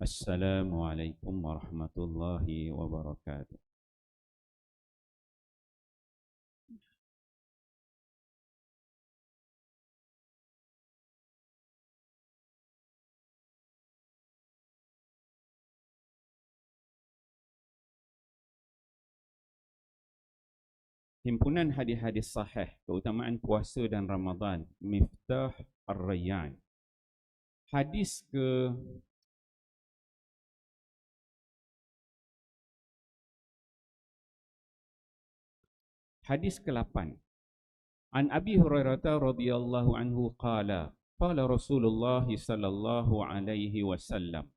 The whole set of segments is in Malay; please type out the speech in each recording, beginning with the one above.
Assalamualaikum warahmatullahi wabarakatuh. Himpunan hadis-hadis sahih keutamaan puasa dan Ramadan, Miftah Ar-Rayyan. Hadis ke Hadis ke-8. An Abi Hurairah radhiyallahu anhu qala qala Rasulullah sallallahu alaihi wasallam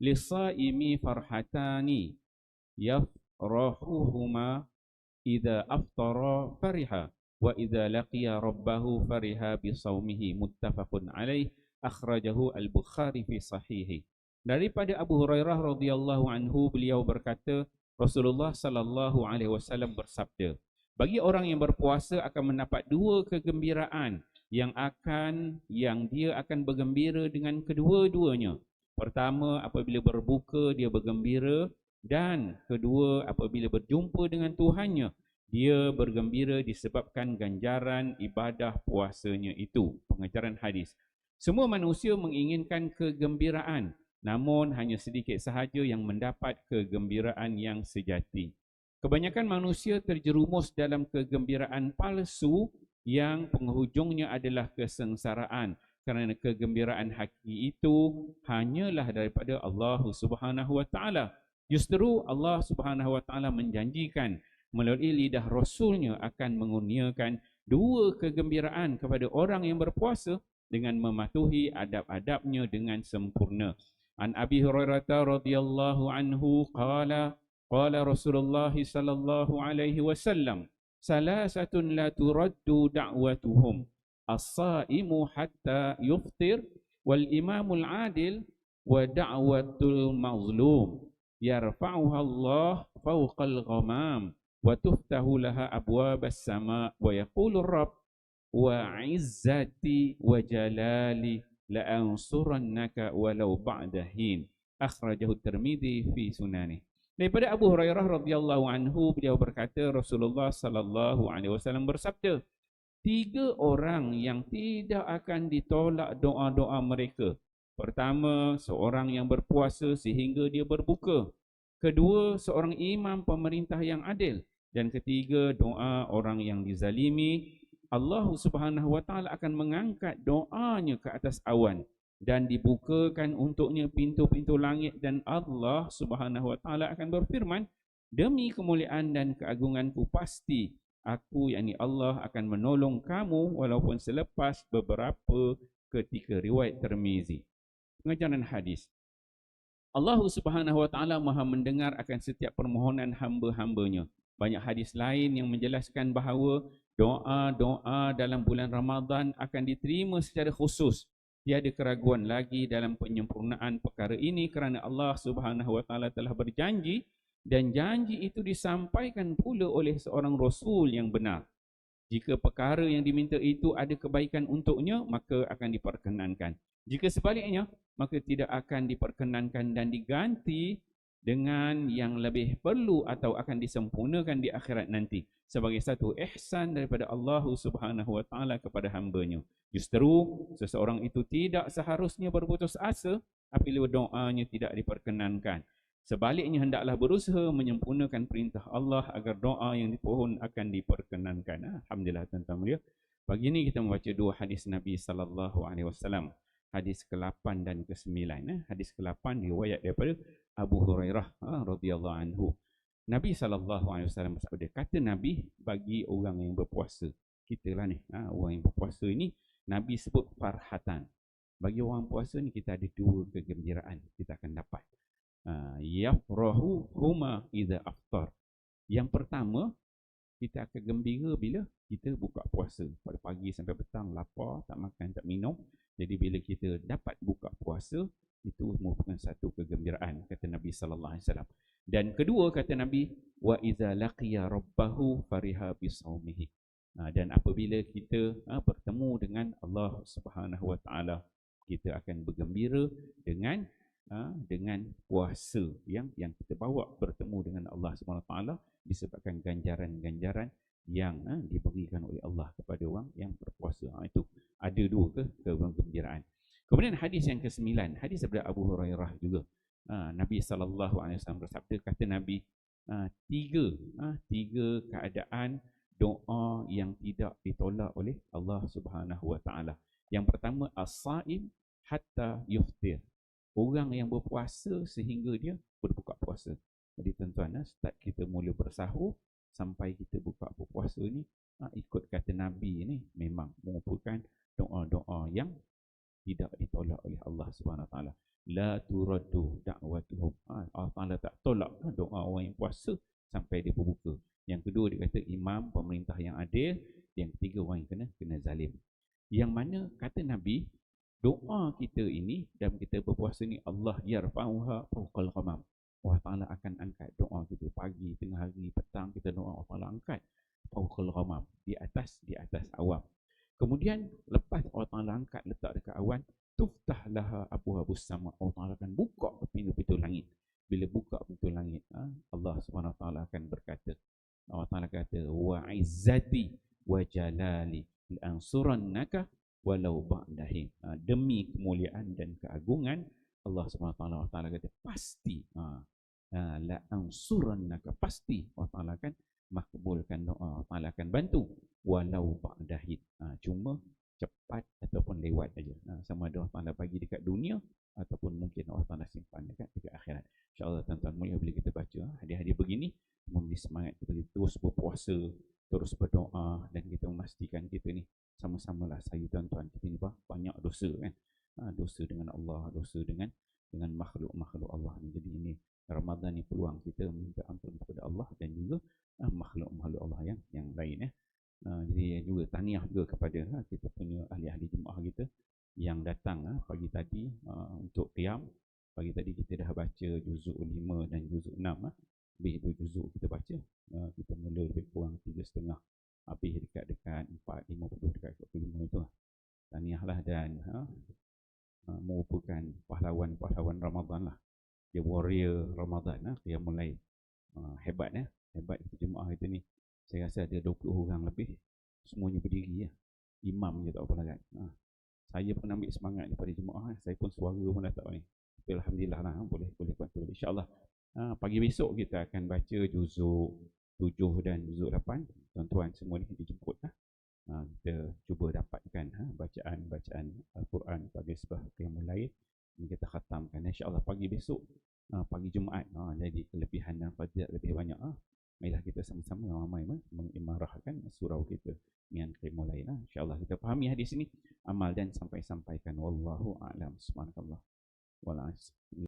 lis-saimi farhatani yafrahuhuma idza aftara fariha wa idza laqiya rabbahu fariha bi saumihi, muttafaqun alaih, akhrajahu al-Bukhari fi sahihi. Daripada Abu Hurairah radhiyallahu anhu, beliau berkata, Rasulullah sallallahu alaihi wasallam bersabda, bagi orang yang berpuasa akan mendapat dua kegembiraan yang dia akan bergembira dengan kedua-duanya. Pertama, apabila berbuka dia bergembira, dan kedua, apabila berjumpa dengan Tuhannya dia bergembira disebabkan ganjaran ibadah puasanya itu. Pengajaran hadis. Semua manusia menginginkan kegembiraan, namun hanya sedikit sahaja yang mendapat kegembiraan yang sejati. Kebanyakan manusia terjerumus dalam kegembiraan palsu yang penghujungnya adalah kesengsaraan, kerana kegembiraan hakiki itu hanyalah daripada Allah Subhanahu wa taala. Justru Allah Subhanahu wa taala menjanjikan melalui lidah Rasulnya akan mengurniakan dua kegembiraan kepada orang yang berpuasa dengan mematuhi adab-adabnya dengan sempurna. An Abi Hurairah radhiyallahu anhu qala qala Rasulullah sallallahu alaihi wasallam salasatun la turaddu da'watuhum as-saimu hatta yuftir wal imamul adil wa da'watul mazlum yarfa'uha Allah fawqal ghamam wa tuftahu laha abwabas sama wa yaqulu rabb wa izzati wa jalali la ansurannaka walau ba'da hin, akhrajahu Tirmidzi fi sunani. Daripada Abu Hurairah radhiyallahu anhu, beliau berkata, Rasulullah sallallahu alaihi wasallam bersabda, tiga orang yang tidak akan ditolak doa-doa mereka. Pertama, seorang yang berpuasa sehingga dia berbuka. Kedua, seorang imam pemerintah yang adil. Dan ketiga, doa orang yang dizalimi. Allah Subhanahu wa taala akan mengangkat doanya ke atas awan dan dibukakan untuknya pintu-pintu langit, dan Allah Subhanahu wa taala akan berfirman, demi kemuliaan dan keagunganku pasti aku, yakni Allah, akan menolong kamu walaupun selepas beberapa ketika. Riwayat Tirmizi. Pengajaran hadis. Allah Subhanahu wa taala Maha mendengar akan setiap permohonan hamba-hambanya. Banyak hadis lain yang menjelaskan bahawa doa-doa dalam bulan Ramadan akan diterima secara khusus. Tiada keraguan lagi dalam penyempurnaan perkara ini kerana Allah Subhanahu wa taala telah berjanji, dan janji itu disampaikan pula oleh seorang rasul yang benar. Jika perkara yang diminta itu ada kebaikan untuknya, maka akan diperkenankan. Jika sebaliknya, maka tidak akan diperkenankan dan diganti dengan yang lebih perlu atau akan disempurnakan di akhirat nanti sebagai satu ihsan daripada Allah Subhanahu wa taala kepada hamba-Nya. Justru seseorang itu tidak seharusnya berputus asa apabila doanya tidak diperkenankan. Sebaliknya, hendaklah berusaha menyempurnakan perintah Allah agar doa yang dipohon akan diperkenankan. Alhamdulillah tuan-tuan mulia. Pagi ini kita membaca dua hadis Nabi sallallahu alaihi wasallam. Hadis ke-8 dan ke-9. Hadis ke-8 riwayat daripada Abu Hurairah radhiyallahu anhu. Nabi sallallahu alaihi wasallam bersabda, kata Nabi bagi orang yang berpuasa, kita lah ni, orang yang berpuasa ini Nabi sebut farhatan. Bagi orang puasa ni kita ada dua kegembiraan kita akan dapat. Yafrahu huma idza aftar. Yang pertama, kita akan gembira bila kita buka puasa. Pada pagi sampai petang lapar, tak makan, tak minum. Jadi bila kita dapat buka puasa, itu merupakan satu kegembiraan, kata Nabi sallallahu alaihi wasallam. Dan kedua, kata Nabi, wa idza laqiya rabbahu fariha bisaumihi. Dan apabila kita bertemu dengan Allah Subhanahu wa taala, kita akan bergembira dengan dengan puasa yang kita bawa bertemu dengan Allah SWT, disebabkan ganjaran-ganjaran yang diberikan oleh Allah kepada orang yang berpuasa. Itu ada dua kegembiraan. Kemudian hadis yang ke-9, hadis daripada Abu Hurairah juga. Nabi SAW bersabda, kata Nabi, tiga keadaan doa yang tidak ditolak oleh Allah Subhanahu Wa Taala. Yang pertama, as-saim hatta yuftir. Orang yang berpuasa sehingga dia berbuka puasa. Jadi tuan-tuan, start kita mula bersahur sampai kita buka berpuasa ni, ikut kata Nabi ni, memang merupakan doa-doa yang tidak ditolak oleh Allah Subhanahu Wa Taala. La turaddu da'watuhum. Allah Taala tak tolak doa orang yang puasa sampai dia berbuka. Yang kedua, dia kata imam, pemerintah yang adil. Yang ketiga, orang yang kena zalim. Yang mana kata Nabi, doa kita ini dan kita berpuasa ni, Allah yarfa'uha fawqal ghamam. Allah Ta'ala akan angkat doa kita pagi, tengah hari, petang, kita doa Allah Ta'ala angkat fawqal ghamam, di atas awan. Kemudian lepas Allah Ta'ala angkat letak dekat awan, tuftah laha abwaabus sama. Allah Ta'ala akan buka pintu-pintu langit. Bila buka pintu langit, Allah Subhanahu Wa Ta'ala akan berkata, Allah Ta'ala kata, wa izzati wa jalali la'ansurannaka walau ba'dahin. Demi kemuliaan dan keagungan Allah SWT, Allah Ta'ala kata pasti la'ansurannaka, pasti Allah Ta'ala akan makbulkan doa, Allah Ta'ala akan bantu walau ba'dahin, cuma cepat ataupun lewat saja, sama ada Allah Ta'ala bagi dekat dunia ataupun mungkin Allah Ta'ala simpan dekat akhirat. InsyaAllah tuan-tuan mulia, bila kita baca hadis-hadis begini, memberi semangat kita terus berpuasa, terus berdoa, dan kita memastikan kita ni sama-samalah, saya tuan-tuan, kita ni banyak dosa kan, dosa dengan Allah, dosa dengan makhluk-makhluk Allah ni. Jadi ini Ramadan ni peluang kita minta ampun kepada Allah dan juga makhluk-makhluk Allah yang lain. Jadi juga tahniah juga kepada kita punya ahli-ahli jemaah kita yang datang pagi tadi untuk qiyam. Pagi tadi kita dah baca juzuk 5 dan juzuk 6, lebih 2 juzuk kita baca. Kita mula lebih kurang 3.5, habis dekat 4.50 dekat 45 itu. Tahniahlah, dan merupakan pahlawan-pahlawan Ramadan lah. Dia warrior Ramadan, dia mulai hebat hebat jemaah kita ni. Saya rasa ada 20 orang lebih, semuanya berdiri imam je tak apa larat. Saya pun ambil semangat daripada jemaah, saya pun suara pun dah tak ni. Tapi alhamdulillah lah, boleh bantu. InsyaAllah pagi besok kita akan baca juzuk 7 dan juzuk 8. Tuan-tuan semua ni dijemput kita cuba dapatkan bacaan Al-Quran pada sebab yang mulai kita khatamkan insya-Allah pagi besok, pagi Jumaat. Jadi kelebihan dan fadilat lebih banyak. Marilah kita sama-sama ramai mengimarahkan surau kita dengan qiyamul lail. Insya-Allah kita fahami hadis ini, amal dan sampaikan. Wallahu a'lam. Subhanallah.